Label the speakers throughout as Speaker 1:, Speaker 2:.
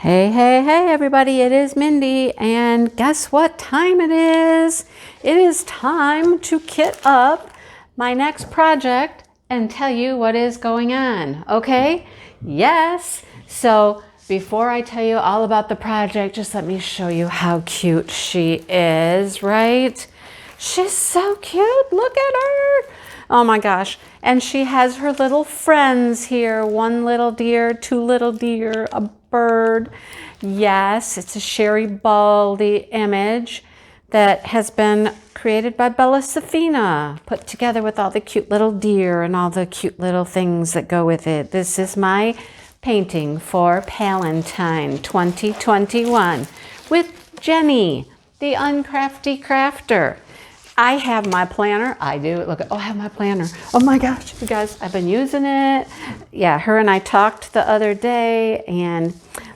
Speaker 1: Hey, hey, hey, everybody, it is Mindy, and guess what time it is? It is time to kit up my next project and tell you what is going on, okay? Yes, so before I tell you all about the project, just let me show you how cute she is, right? She's so cute, look at her. Oh my gosh, and she has her little friends here, one little deer, two little deer, a bird. Yes, it's a Sherry Baldy image that has been created by Bella Safina, put together with all the cute little deer and all the cute little things that go with it. This is my painting for Palentine 2021 with Jenny, the Uncrafty Crafter. I have my planner. I do. Look, I have my planner. Oh my gosh, you guys, I've been using it. Yeah, her and I talked the other day, and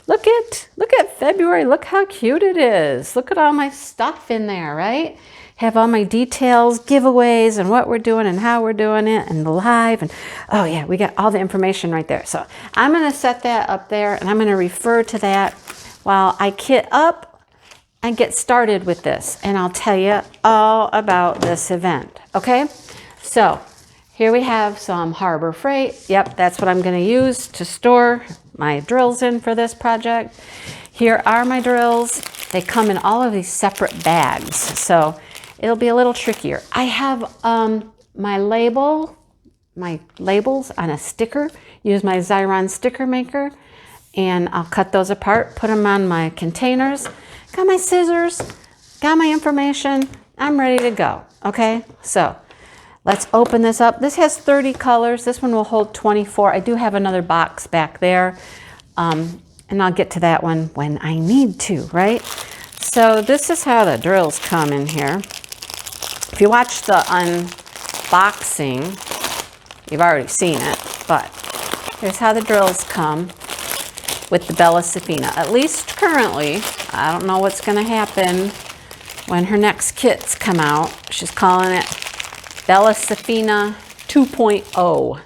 Speaker 1: look at February. Look how cute it is. Look at all my stuff in there, right? Have all my details, giveaways, and what we're doing and how we're doing it, and the live, and oh yeah, we got all the information right there. So I'm gonna set that up there, and I'm gonna refer to that while I kit up and get started with this, and I'll tell you all about this event, okay? So here we have some Harbor Freight. Yep, that's what I'm gonna use to store my drills in for this project. Here are my drills. They come in all of these separate bags, so it'll be a little trickier. I have my labels on a sticker. Use my Xyron sticker maker, and I'll cut those apart, put them on my containers. Got my scissors, got my information, I'm ready to go, okay? So let's open this up. This has 30 colors. This one will hold 24. I do have another box back there, and I'll get to that one when I need to, right? So this is how the drills come in here. If you watch the unboxing, you've already seen it, but here's how the drills come with the Bella Safina, at least currently. I don't know what's gonna happen when her next kits come out. She's calling it Bella Safina 2.0,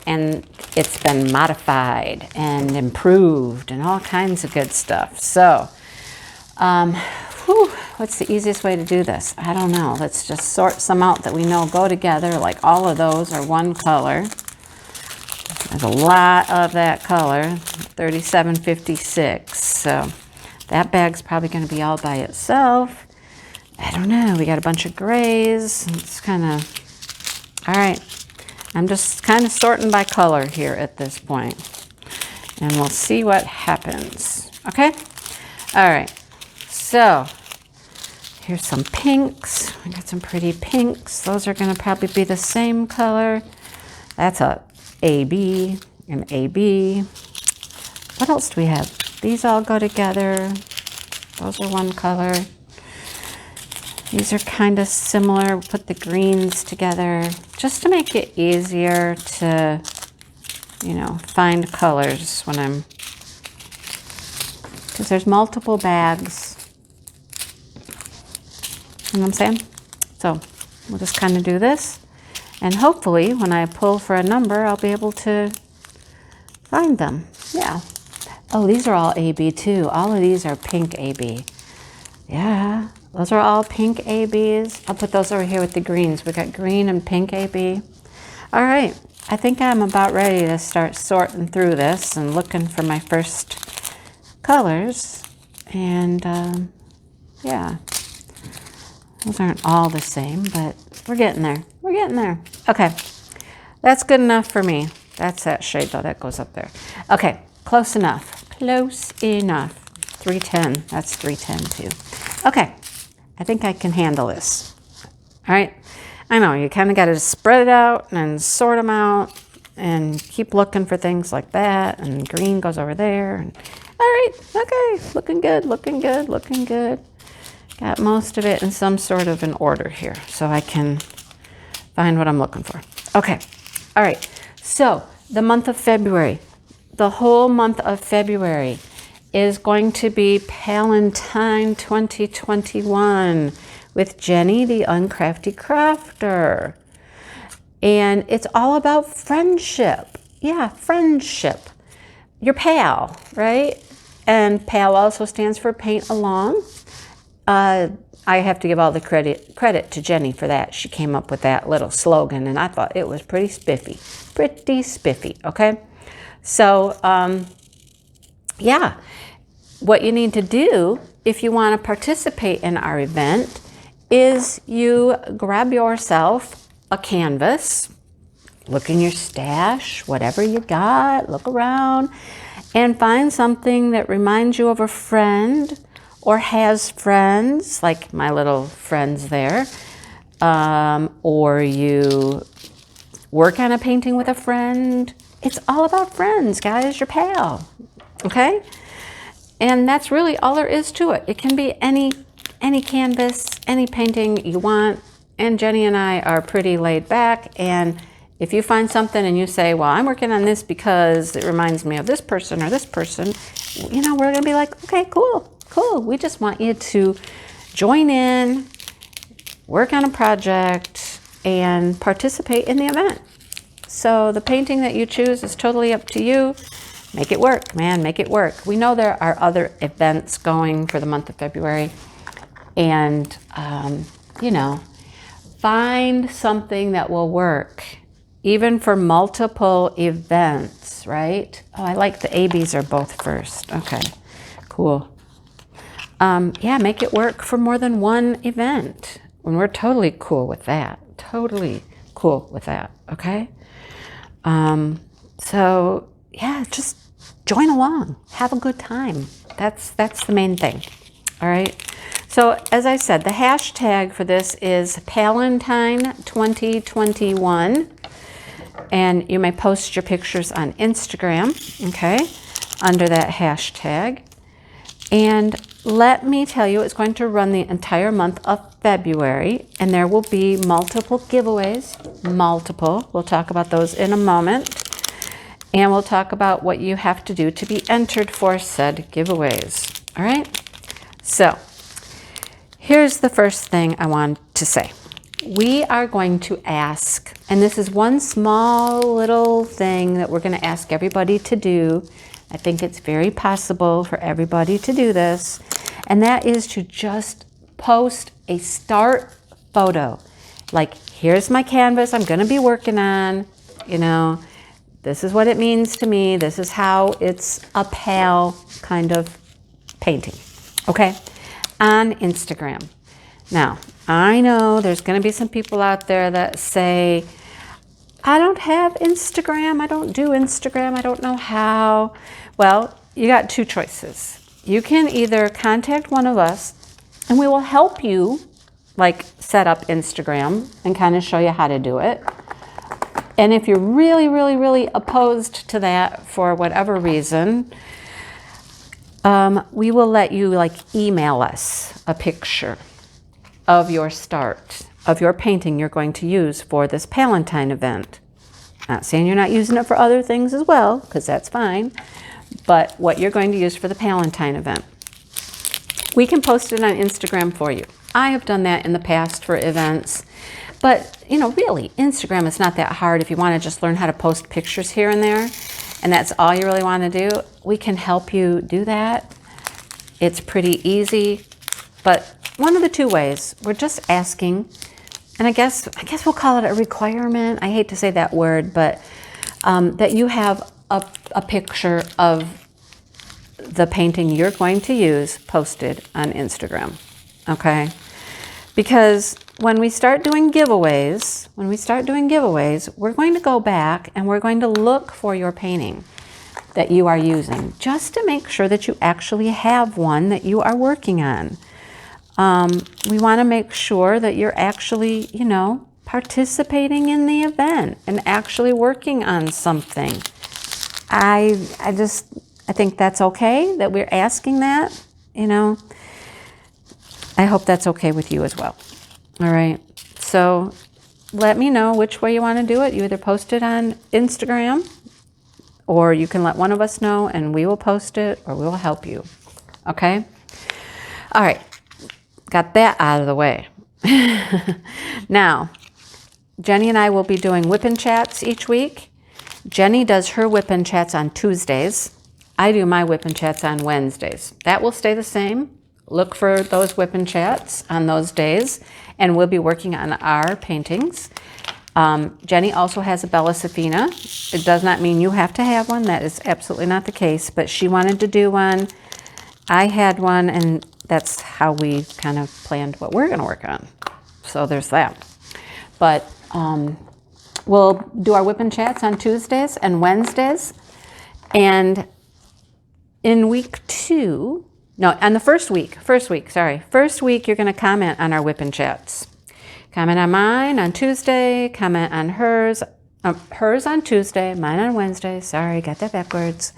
Speaker 1: and it's been modified and improved and all kinds of good stuff. So, what's the easiest way to do this? I don't know. Let's just sort some out that we know go together, like all of those are one color. There's a lot of that color, 3756. So that bag's probably going to be all by itself. I don't know. We got a bunch of grays. It's kind of, all right. I'm just kind of sorting by color here at this point. And we'll see what happens. Okay? All right. So here's some pinks. I got some pretty pinks. Those are going to probably be the same color. That's a AB and AB. What else do we have? These all go together. Those are one color. These are kind of similar. Put the greens together just to make it easier to, you know, find colors when I'm, because there's multiple bags. You know what I'm saying? So we'll just kind of do this. And hopefully, when I pull for a number, I'll be able to find them. Yeah. Oh, these are all AB too. All of these are pink AB. Yeah, those are all pink ABs. I'll put those over here with the greens. We got green and pink AB. All right. I think I'm about ready to start sorting through this and looking for my first colors. And yeah, those aren't all the same, but we're getting there. We're getting there. Okay, that's good enough for me. That's that shade though, that goes up there. Okay, close enough. Close enough. 310, that's 310 too. Okay, I think I can handle this. All right, I know you kind of got to spread it out and sort them out and keep looking for things like that. And green goes over there. And, all right, okay, looking good, looking good, looking good. Got most of it in some sort of an order here so I can find what I'm looking for. Okay, all right, so the month of February, the whole month of February is going to be Palentine 2021 with Jenni, the Uncrafty Crafter. And it's all about friendship. Yeah, friendship. Your pal, right? And PAL also stands for Paint Along. I have to give all the credit to Jenny for that. She came up with that little slogan, and I thought it was pretty spiffy. Pretty spiffy, okay? So, yeah, what you need to do if you want to participate in our event is you grab yourself a canvas, look in your stash, whatever you got, look around, and find something that reminds you of a friend or has friends, like my little friends there, or you work on a painting with a friend. It's all about friends, guys, your pal, okay? And that's really all there is to it. It can be any canvas, any painting you want, and Jenny and I are pretty laid back, and if you find something and you say, well, I'm working on this because it reminds me of this person or this person, you know, we're gonna be like, okay, cool. We just want you to join in, work on a project, and participate in the event. So the painting that you choose is totally up to you. Make it work, man, make it work. We know there are other events going for the month of February, and, you know, find something that will work, even for multiple events, right? Oh, I like the ABs are both first. Okay, cool. Yeah, make it work for more than one event. And we're totally cool with that. Totally cool with that, okay? So, yeah, just join along. Have a good time. That's the main thing, all right? So, as I said, the hashtag for this is Palentine 2021. And you may post your pictures on Instagram, okay, under that hashtag. And let me tell you, it's going to run the entire month of February, and there will be multiple giveaways, multiple. We'll talk about those in a moment. And we'll talk about what you have to do to be entered for said giveaways, all right? So, here's the first thing I want to say. We are going to ask, and this is one small little thing that we're going to ask everybody to do. I think it's very possible for everybody to do this, and that is to just post a start photo. Like, here's my canvas I'm going to be working on, you know, this is what it means to me. This is how it's a pal kind of painting, okay, on Instagram. Now, I know there's going to be some people out there that say, I don't have Instagram, I don't do Instagram, I don't know how. Well, you got two choices. You can either contact one of us and we will help you like set up Instagram and kind of show you how to do it. And if you're really, really, really opposed to that for whatever reason, we will let you like email us a picture of your start, of your painting you're going to use for this Palentine event. Not saying you're not using it for other things as well, because that's fine, but what you're going to use for the Palentine event. We can post it on Instagram for you. I have done that in the past for events, but you know, really, Instagram is not that hard if you want to just learn how to post pictures here and there, and that's all you really want to do. We can help you do that. It's pretty easy, but one of the two ways, we're just asking, and I guess we'll call it a requirement. I hate to say that word, but that you have a picture of the painting you're going to use posted on Instagram, okay? Because when we start doing giveaways, we're going to go back and we're going to look for your painting that you are using, just to make sure that you actually have one that you are working on. We want to make sure that you're actually, you know, participating in the event and actually working on something. I think that's okay that we're asking that, you know. I hope that's okay with you as well. All right. So let me know which way you want to do it. You either post it on Instagram, or you can let one of us know and we will post it, or we will help you. Okay? All right. Got that out of the way. Now, Jenny and I will be doing whip and chats each week. Jenny does her whip and chats on Tuesdays. I do my whip and chats on Wednesdays. That will stay the same. Look for those whip and chats on those days, and we'll be working on our paintings. Jenny also has a Bella Safina. It does not mean you have to have one. That is absolutely not the case, but she wanted to do one. I had one, and that's how we kind of planned what we're going to work on. So there's that. But we'll do our whip and chats on Tuesdays and Wednesdays. And in week 2, no, on the first week, you're going to comment on our whip and chats. Comment on mine on Tuesday, comment on hers on Tuesday, mine on Wednesday. Sorry, got that backwards.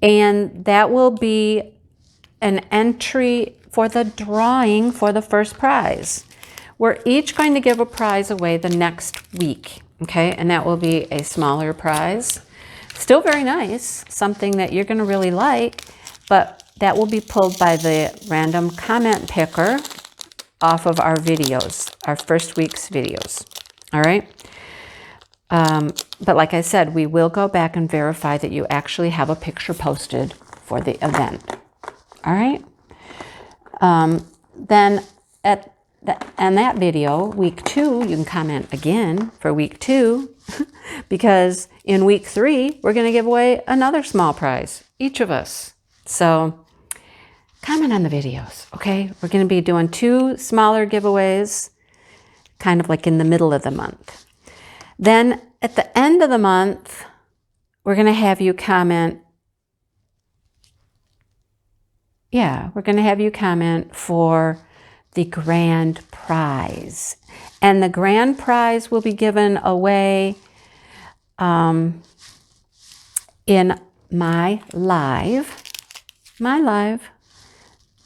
Speaker 1: And that will be an entry for the drawing for the first prize. We're each going to give a prize away the next week, okay? And that will be a smaller prize. Still very nice, something that you're going to really like, but that will be pulled by the random comment picker off of our videos, our first week's videos, all right? But like I said, we will go back and verify that you actually have a picture posted for the event, all right? Then on that video, week 2, you can comment again for week 2, because in week 3, we're going to give away another small prize, each of us. So comment on the videos, okay? We're going to be doing 2 smaller giveaways, kind of like in the middle of the month. Then at the end of the month, we're going to have you comment. Yeah, we're going to have you comment for the grand prize. And the grand prize will be given away in my live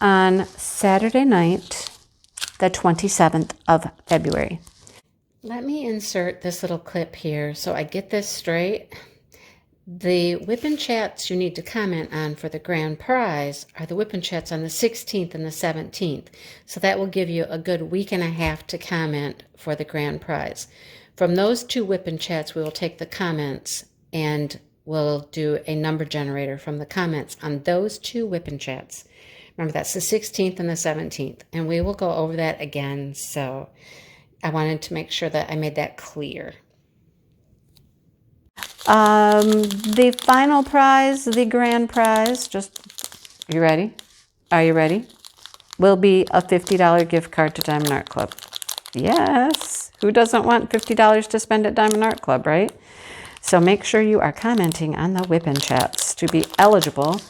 Speaker 1: on Saturday night, the 27th of February. Let me insert this little clip here so I get this straight. The whip and chats you need to comment on for the grand prize are the whip and chats on the 16th and the 17th. So that will give you a good week and a half to comment for the grand prize. From those 2 whip and chats, we will take the comments and we'll do a number generator from the comments on those 2 whip and chats. Remember, that's the 16th and the 17th, and we will go over that again. So I wanted to make sure that I made that clear. The final prize, the grand prize, you ready? Are you ready? Will be a $50 gift card to Diamond Art Club. Yes. Who doesn't want $50 to spend at Diamond Art Club, right? So make sure you are commenting on the whip and chats to be eligible,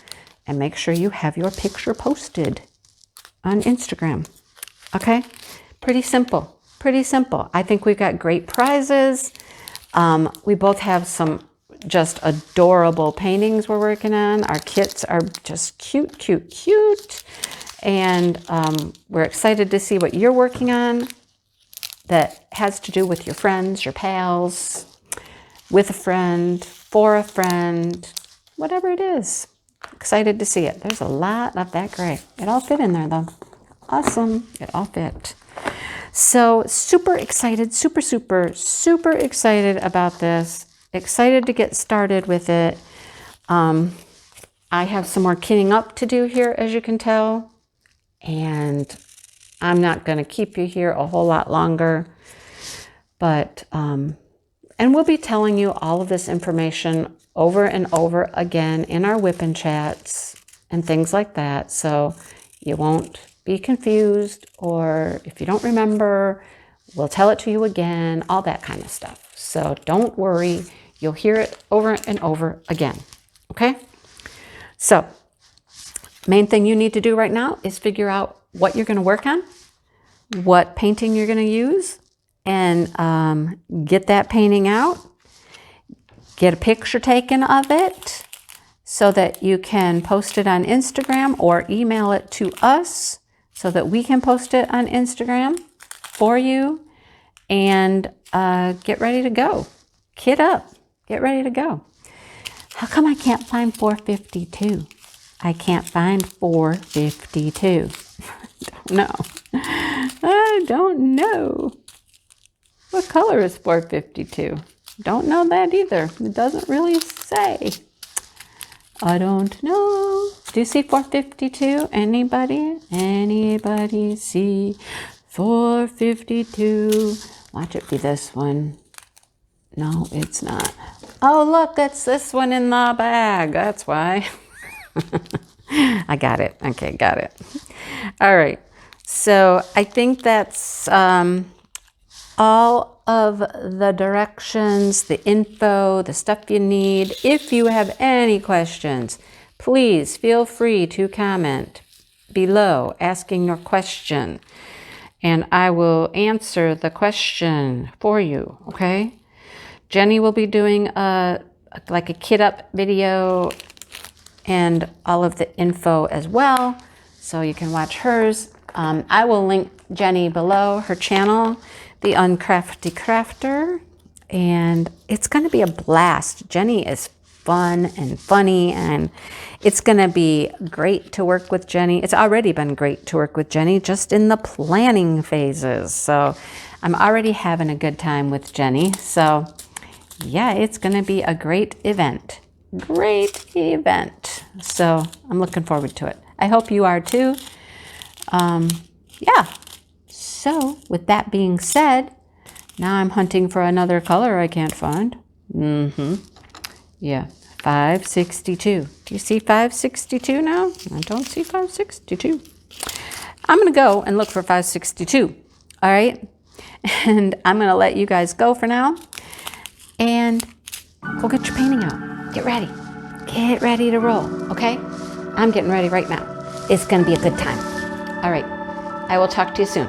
Speaker 1: and make sure you have your picture posted on Instagram. Okay? Pretty simple. Pretty simple. I think we've got great prizes. We both have some just adorable paintings we're working on. Our kits are just cute, cute, cute. And we're excited to see what you're working on that has to do with your friends, your pals, with a friend, for a friend, whatever it is. Excited to see it. There's a lot of that gray. It all fit in there though. Awesome. It all fit. So super excited, super excited about this. Excited to get started with it. I have some more kitting up to do here, as you can tell. And I'm not going to keep you here a whole lot longer. But, and we'll be telling you all of this information over and over again in our whip and chats and things like that. So you won't be confused, or if you don't remember, we'll tell it to you again, all that kind of stuff. So don't worry, you'll hear it over and over again, okay? So main thing you need to do right now is figure out what you're going to work on, what painting you're going to use, and get that painting out, get a picture taken of it so that you can post it on Instagram or email it to us so that we can post it on Instagram for you, and get ready to go. Kit up. Get ready to go. How come I can't find 452? I can't find 452. Don't know. I don't know. What color is 452? Don't know that either. It doesn't really say. I don't know. Do you see 452? Anybody? Anybody see 452? Watch it be this one. No, it's not. Oh, look, it's this one in the bag. That's why. I got it. Okay, got it. All right. So I think that's all of the directions, the info, the stuff you need. If you have any questions, please feel free to comment below asking your question, and I will answer the question for you, okay? Jenny will be doing like a kit up video and all of the info as well, so you can watch hers. I will link Jenny below, her channel, The Uncrafty Crafter, and it's going to be a blast. Jenny is fun and funny, and it's going to be great to work with Jenny. It's already been great to work with Jenny just in the planning phases. So I'm already having a good time with Jenny. So yeah, it's going to be a great event. Great event. So I'm looking forward to it. I hope you are too. Yeah. So with that being said, now I'm hunting for another color I can't find. Yeah, 562. Do you see 562 now? I don't see 562. I'm going to go and look for 562. All right. And I'm going to let you guys go for now. And go get your painting out. Get ready. Get ready to roll, okay? I'm getting ready right now. It's going to be a good time. All right. I will talk to you soon.